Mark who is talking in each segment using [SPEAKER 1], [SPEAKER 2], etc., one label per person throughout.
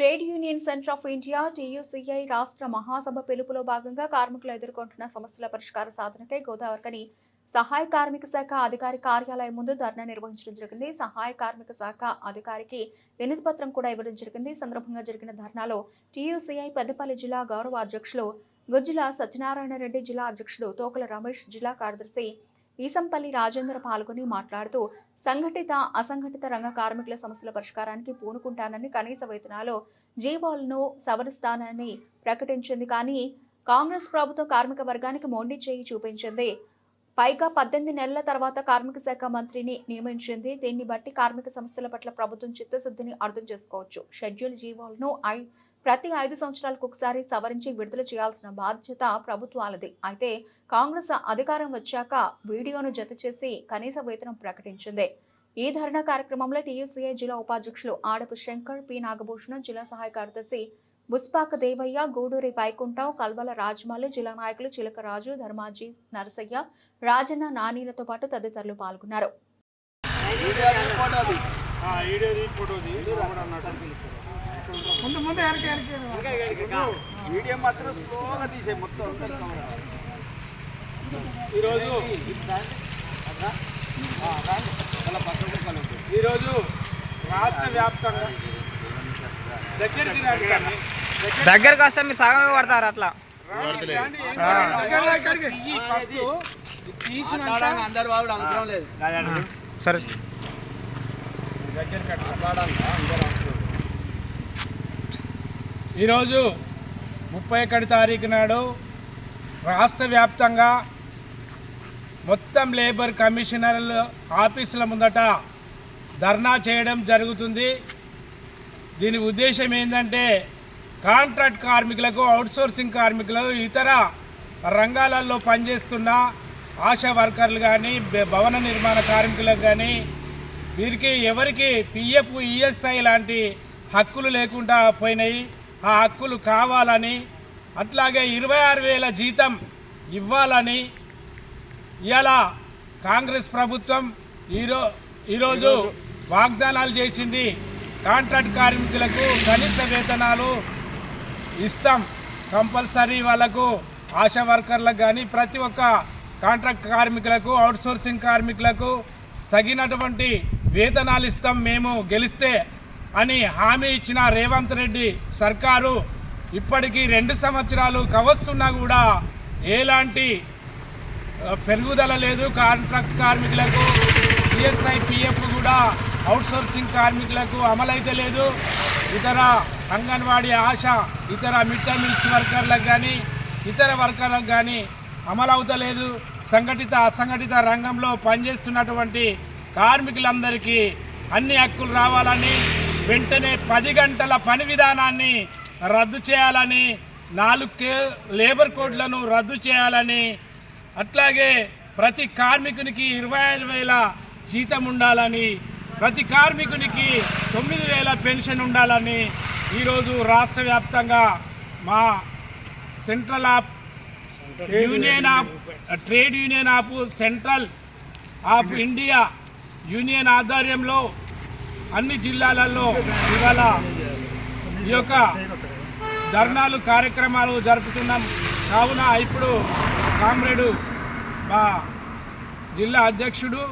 [SPEAKER 1] Trade union centre of India TUCI రాష్ట్ర మహాసభ పిలుపులో భాగంగా కార్మికులు ఎదుర్కొంటున్న సమస్యల పరిష్కార సాధనకై గోదావరికని సహాయ కార్మిక శాఖ అధికారి కార్యాలయం ముందు ధర్నా నిర్వహించడం జరిగింది. సహాయ కార్మిక శాఖ అధికారికి వినతి పత్రం కూడా ఇవ్వడం జరిగింది. సందర్భంగా జరిగిన ధర్నాలో టీయూసీఐ పెద్దపల్లి జిల్లా గౌరవ అధ్యక్షులు గుజ్జుల సత్యనారాయణ రెడ్డి, జిల్లా అధ్యక్షుడు తోకల రమేష్, జిల్లా కార్యదర్శి ఈసంపల్లి రాజేంద్ర పాల్గొని మాట్లాడుతూ సంఘటిత అసంఘటిత రంగ కార్మికుల సమస్యల పరిష్కారానికి పూనుకుంటానని, కనీస వేతనాలు జీవోలను సవరిస్తానని ప్రకటించింది. కానీ కాంగ్రెస్ ప్రభుత్వం కార్మిక వర్గానికి మొండి చేయి చూపించింది. పైగా 18 నెలల తర్వాత కార్మిక శాఖ మంత్రిని నియమించింది. దీన్ని బట్టి కార్మిక సమస్యల పట్ల ప్రభుత్వం చిత్తశుద్ధిని అర్థం చేసుకోవచ్చు. షెడ్యూల్ జీవోలను ప్రతి 5 సంవత్సరాలకు ఒకసారి సవరించి విడుదల చేయాల్సిన బాధ్యత ప్రభుత్వాలది. అయితే కాంగ్రెస్ అధికారం వచ్చాక వీడియోను జత చేసి కనీస వేతనం ప్రకటించింది. ఈ ధర్నా కార్యక్రమంలో టీయూసీఐ జిల్లా ఉపాధ్యక్షులు ఆడపు శంకర్, పి నాగభూషణం, జిల్లా సహాయ కార్యదర్శి బుస్పాక దేవయ్య, గూడూరి వైకుంఠం, కల్వల రాజమాలు, జిల్లా నాయకులు చిలకరాజు, ధర్మాజీ, నరసయ్య, రాజన్న, నానీలతో పాటు తదితరులు పాల్గొన్నారు.
[SPEAKER 2] ఈరోజు రాష్ట్ర వ్యాప్తంగా
[SPEAKER 3] దగ్గరకు వస్తే మీరు సగమే పడతారు. అట్లా సరే
[SPEAKER 2] ఈరోజు 31 తారీఖు నాడు రాష్ట్ర వ్యాప్తంగా మొత్తం లేబర్ కమిషనర్ల ఆఫీసుల ముందట ధర్నా చేయడం జరుగుతుంది. దీని ఉద్దేశం ఏంటంటే కాంట్రాక్ట్ కార్మికులకు, అవుట్సోర్సింగ్ కార్మికులకు, ఇతర రంగాలలో పనిచేస్తున్న ఆశా వర్కర్లు కానీ, భవన నిర్మాణ కార్మికులకు కానీ వీరికి ఎవరికి పిఎఫ్, ఈఎస్ఐ లాంటి హక్కులు లేకుండా పోయినాయి. ఆ హక్కులు కావాలని, అట్లాగే 26,000 జీతం ఇవ్వాలని ఇలా కాంగ్రెస్ ప్రభుత్వం ఈరోజు వాగ్దానాలు చేసింది. కాంట్రాక్ట్ కార్మికులకు కనీస వేతనాలు ఇస్తాం కంపల్సరీ, వాళ్ళకు ఆశా వర్కర్లకు కానీ ప్రతి ఒక్క కాంట్రాక్ట్ కార్మికులకు, అవుట్సోర్సింగ్ కార్మికులకు తగినటువంటి వేతనాలు ఇస్తాం మేము గెలిస్తే అని హామీ ఇచ్చిన రేవంత్ రెడ్డి సర్కారు ఇప్పటికీ 2 సంవత్సరాలు కవస్తున్నా కూడా ఎలాంటి పెరుగుదల లేదు. కాంట్రాక్ట్ కార్మికులకు ఈఎస్ఐ, పిఎఫ్ కూడా అవుట్సోర్సింగ్ కార్మికులకు అమలైతే లేదు. ఇతర అంగన్వాడీ, ఆశా, ఇతర మిడ్ డే మీల్స్ వర్కర్లకు కానీ ఇతర వర్కర్లకు కానీ అమలవుతలేదు. సంఘటిత అసంఘటిత రంగంలో పనిచేస్తున్నటువంటి కార్మికులందరికీ అన్ని హక్కులు రావాలని, వెంటనే 10 గంటల పని విధానాన్ని రద్దు చేయాలని, 4 లేబర్ కోడ్లను రద్దు చేయాలని, అట్లాగే ప్రతి కార్మికునికి 25,000 జీతం ఉండాలని, ప్రతి కార్మికునికి 9,000 పెన్షన్ ఉండాలని ఈరోజు రాష్ట్ర వ్యాప్తంగా మా central of union of trade union of central of India union ఆధ్వర్యంలో అన్ని జిల్లాలలో ఇవాళ ఈ యొక్క ధర్నాలు కార్యక్రమాలు జరుపుతున్నాం. కావున ఇప్పుడు కామ్రేడు మా జిల్లా అధ్యక్షుడు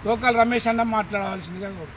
[SPEAKER 2] తోకల రమేష్ అన్న మాట్లాడవలసిందిగా
[SPEAKER 4] ఇప్పుడు